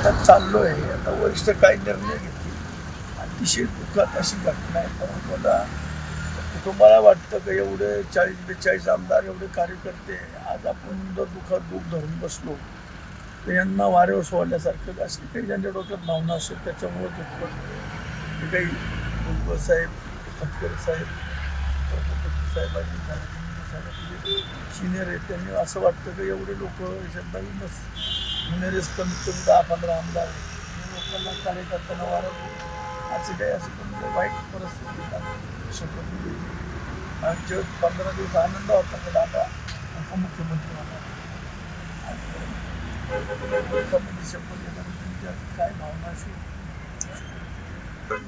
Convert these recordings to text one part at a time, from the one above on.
आता चाललोय. आता वरिष्ठ काय निर्णय घेतील. अतिशय दुःखात अशी घटना आहे. कारण मला कुटुंबाला वाटतं की एवढे 40-42 आमदार, एवढे कार्यकर्ते आज आपण जर दुःखात दुःख धरून बसलो तर यांना वाऱ्यावर सोडल्यासारखं असेल. काही ज्यांच्या डोक्यात भावना असेल त्याच्यामुळे झटपट ते काही भुजबळ साहेब, तटकरे साहेब, साहेबांनी सिनियर आहेत त्यांनी असं वाटतं की एवढे लोक नवीनच जुनेरेस कमीत कमी 10-15 आमदार लोकांना कार्यकर्त्यांना वारं असं काही असं पण वाईट परिस्थिती शपथ दिली. आमच्या 15 दिवस आनंद होता की दादा उपमुख्यमंत्री होणार. शपथ घेताना काय भावना असेल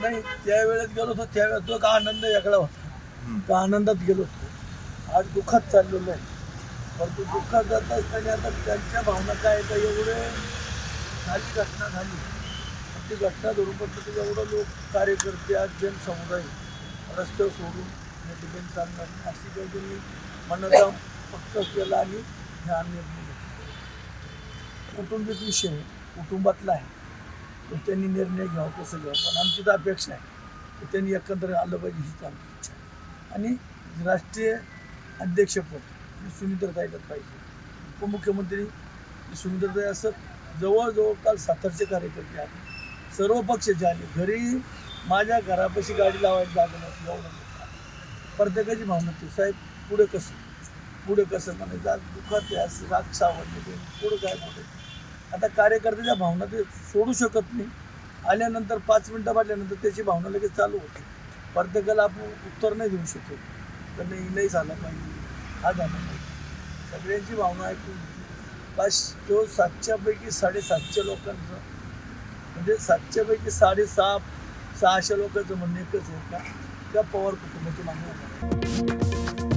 नाही. त्यावेळेस गेलो होतो त्यावेळेस तो का आनंद वेगळा होता. त्या आनंदात गेलो होतो. आज दुःखात चाललेलो आहे. परंतु दुःखात जात असताना आता त्यांच्या भावना काय का एवढे झाली घटना झाली. ती घटना धरून पडतं एवढं लोक कार्यकर्ते आज जनसमुदाय रस्त्यावर सोडून ठिकाणी चालणार नाही अशी काही त्यांनी मनाचा पक्का केला आणि हा निर्णय घेतला. कौटुंबिक विषय कुटुंबातला आहे तो त्यांनी निर्णय घ्यावा कसं घ्यावं. पण आमची तर अपेक्षा आहे की त्यांनी एकत्र आलं पाहिजे हीच आमची इच्छा आहे. आणि राष्ट्रीय अध्यक्षपद सुनीताताईलाच पाहिजे. उपमुख्यमंत्री सुनीताताई असं जवळजवळ काल सातारचे कार्यकर्ते आले, सर्व पक्षाचे आले. घरी माझ्या घरापाशी गाडी लावायची जागा नव्हती. एवढं प्रत्येकाची भावना ती साहेब पुढे कसं म्हणायचं आज दुःखात असं राग सावरले पुढं काय बोलायचं. आता कार्यकर्त्याच्या भावना ते सोडू शकत नाही. आल्यानंतर 5 मिनटं वाटल्यानंतर त्याची भावना लगेच चालू होते. प्रत्येकाला आपण उत्तर नाही देऊ शकत तर नाही झालं पाहिजे हा झाला पाहिजे. सगळ्यांची भावना ऐकून बस तो 700पैकी 750 लोकांचं म्हणजे 700पैकी 650 लोकांचं म्हणणं एकच आहे का त्या पवार कुटुंबाची मागणी होणार.